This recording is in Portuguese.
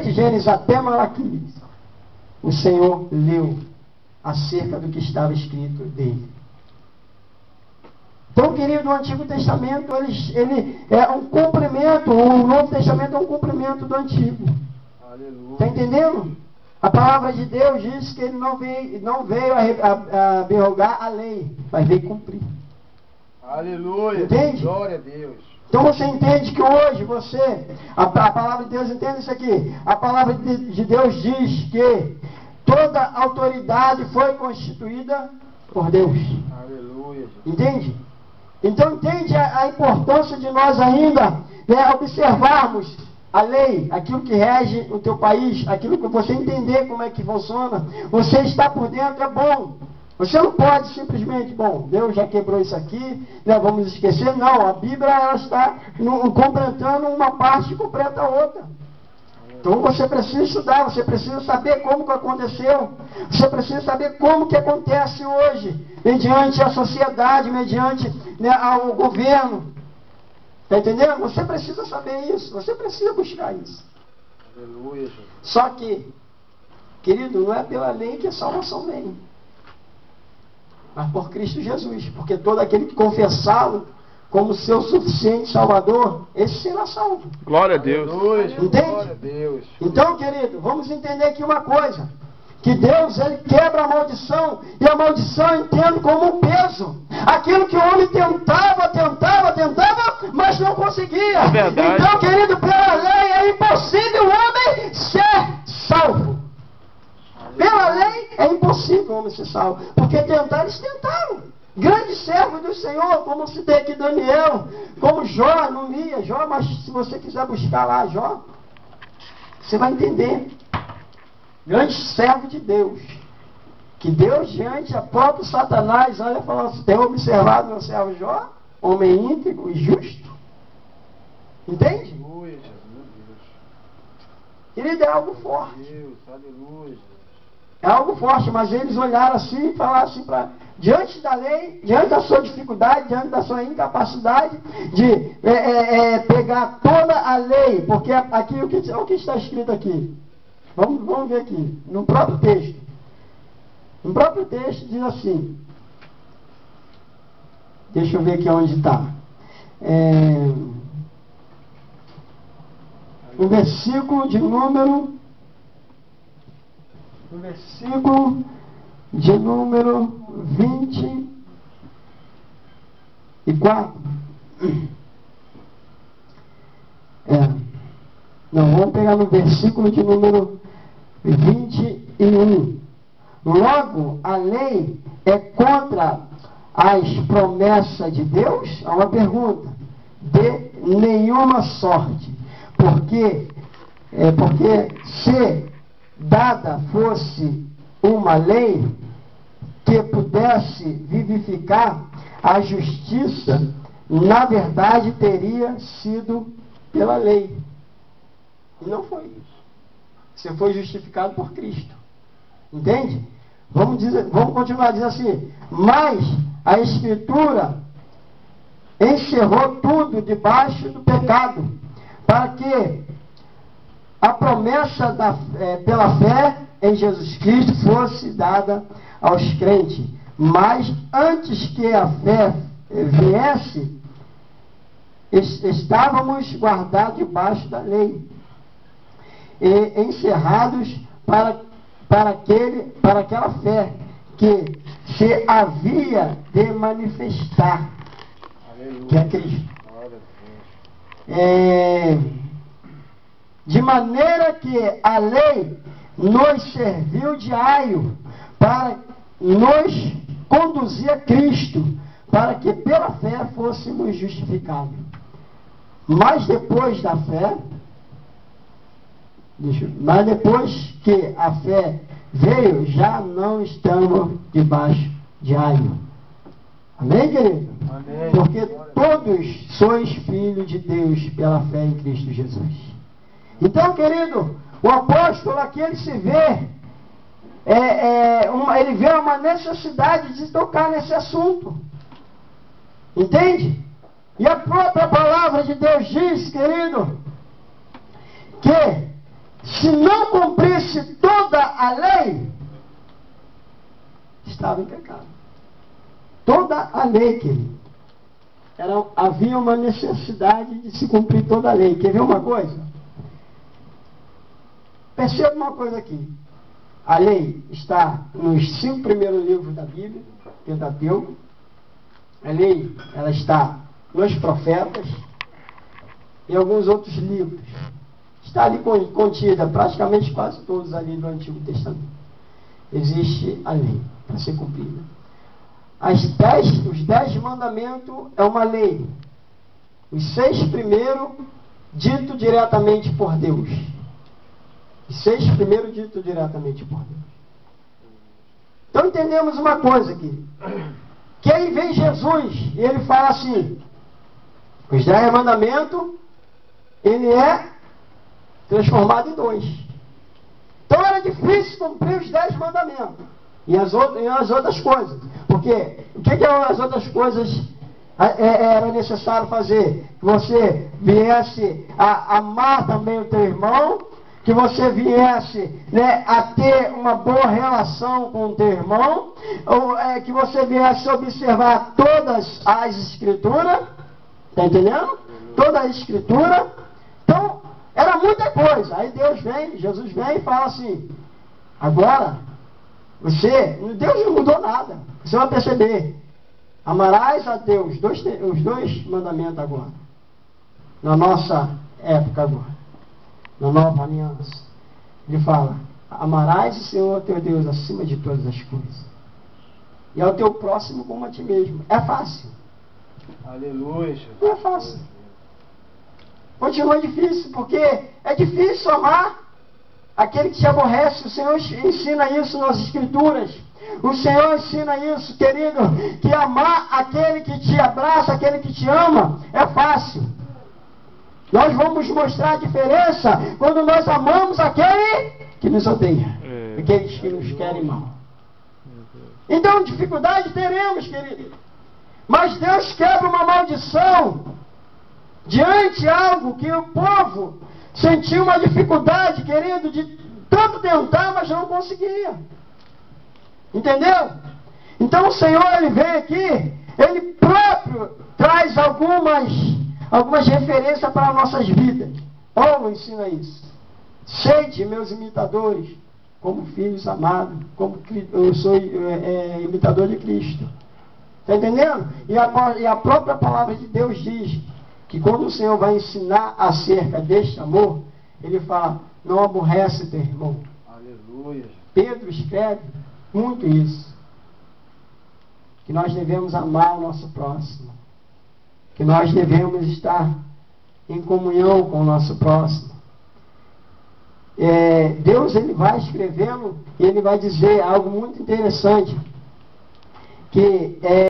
de Gênesis até Malaquias, o Senhor leu acerca do que estava escrito dele. Então, querido, o Antigo Testamento, ele é um cumprimento, o Novo Testamento é um cumprimento do Antigo. Está entendendo? A palavra de Deus diz que ele não veio a abrogar a lei, mas veio cumprir. Aleluia. Entende? Glória a Deus. Então você entende que hoje a palavra de Deus, entende isso aqui, a palavra de Deus diz que toda autoridade foi constituída por Deus. Aleluia. Entende? Então entende a importância de nós ainda observarmos a lei, aquilo que rege o teu país, aquilo que você entender como é que funciona, você está por dentro, é bom. Você não pode simplesmente, bom, Deus já quebrou isso aqui, vamos esquecer. Não, a Bíblia ela está completando uma parte e completa a outra. Então você precisa estudar, você precisa saber como que aconteceu, você precisa saber como que acontece hoje, mediante a sociedade, mediante o governo. Está entendendo? Você precisa saber isso, você precisa buscar isso. Aleluia, Jesus. Só que, querido, não é pela lei que a salvação vem, mas por Cristo Jesus, porque todo aquele que confessá-lo como seu suficiente Salvador, esse será salvo. Glória a Deus. Aleluia, Entende? glória a Deus. Então, querido, vamos entender aqui uma coisa, que Deus, ele quebra a maldição, e a maldição eu entendo como um peso. Aquilo que o homem tentava, mas não conseguia. É verdade. Então, querido, pela lei é impossível o homem ser salvo. Pela lei é impossível o homem ser salvo, porque eles tentaram. Grandes servos do Senhor, como citei aqui Daniel, como Jó, não lia Jó, mas se você quiser buscar lá Jó, você vai entender. Grande servo de Deus, que Deus diante a próprio Satanás, olha, falando assim, tem observado meu servo Jó, homem íntegro e justo? Entende? Aleluia, Jesus. Querido, é algo forte. Deus, aleluia. É algo forte, mas eles olharam assim e falaram assim, diante da lei, diante da sua dificuldade, diante da sua incapacidade de pegar toda a lei, porque aqui o que está escrito aqui? Vamos ver aqui, no próprio texto. No próprio texto diz assim, deixa eu ver aqui onde está. O versículo de número 24. Não, vamos pegar no versículo de número 21. Logo, a lei é contra as promessas de Deus? Há uma pergunta. De nenhuma sorte. Porque se dada fosse uma lei que pudesse vivificar a justiça, na verdade teria sido pela lei. E não foi isso. Você foi justificado por Cristo. Entende? Vamos continuar dizendo assim. Mas a Escritura encerrou tudo debaixo do pecado, para que a promessa pela fé em Jesus Cristo fosse dada aos crentes. Mas antes que a fé viesse, estávamos guardados debaixo da lei e encerrados para aquela fé que se havia de manifestar. Aleluia. Que é Cristo. De maneira que a lei nos serviu de aio para nos conduzir a Cristo, para que pela fé fôssemos justificados. Mas depois da fé, mas depois que a fé veio, já não estamos debaixo de aio. Amém, querido? Amém. Porque todos sois filhos de Deus pela fé em Cristo Jesus. Então, querido, o apóstolo aqui, ele se vê, ele vê uma necessidade de tocar nesse assunto. Entende? E a própria palavra de Deus diz, querido, que se não cumprisse toda a lei, estava em pecado. Toda a lei, querido. Havia uma necessidade de se cumprir toda a lei. Quer ver uma coisa? Perceba uma coisa aqui. A lei está nos 5 primeiros livros da Bíblia, Pentateuco. A lei, ela está nos profetas e alguns outros livros. Está ali contida, praticamente quase todos ali do Antigo Testamento. Existe a lei para ser cumprida. Os 10 mandamentos é uma lei. Os 6 primeiros, dito diretamente por Deus. Os 6 primeiros, dito diretamente por Deus. Então entendemos uma coisa aqui. Que aí vem Jesus e ele fala assim: os 10 mandamentos, ele é transformado em 2. Então era difícil cumprir os 10 mandamentos. E as outras coisas. Porque o que as outras coisas era necessário fazer? Que você viesse a amar também o teu irmão, que você viesse, né, a ter uma boa relação com o teu irmão, ou que você viesse a observar todas as escrituras, está entendendo? Toda a escritura. Então, era muita coisa. Aí Jesus vem e fala assim: agora, Deus não mudou nada. Você vai perceber. Amarás a Deus, os 2 mandamentos agora. Na nossa época agora. Na nova aliança. Ele fala: amarás o Senhor teu Deus acima de todas as coisas. E ao teu próximo como a ti mesmo. É fácil. Aleluia. Não é fácil. Continua difícil, porque é difícil amar aquele que te aborrece. O Senhor ensina isso nas Escrituras. O Senhor ensina isso, querido, que amar aquele que te abraça, aquele que te ama, é fácil. Nós vamos mostrar a diferença quando nós amamos aquele que nos odeia, aqueles que nos querem mal. Então, dificuldade teremos, querido. Mas Deus quebra uma maldição diante de algo que o povo sentiu uma dificuldade, querido, de tanto tentar, mas não conseguia. Entendeu? Então o Senhor, ele vem aqui, ele próprio traz algumas referências para nossas vidas. Paulo ensina isso. Sede meus imitadores, como filhos amados, como eu sou imitador de Cristo. Está entendendo? E a própria palavra de Deus diz que quando o Senhor vai ensinar acerca deste amor, ele fala: não aborrece teu irmão. Aleluia. Pedro escreve muito isso. Que nós devemos amar o nosso próximo. Que nós devemos estar em comunhão com o nosso próximo. Deus, ele vai escrevendo e ele vai dizer algo muito interessante. Que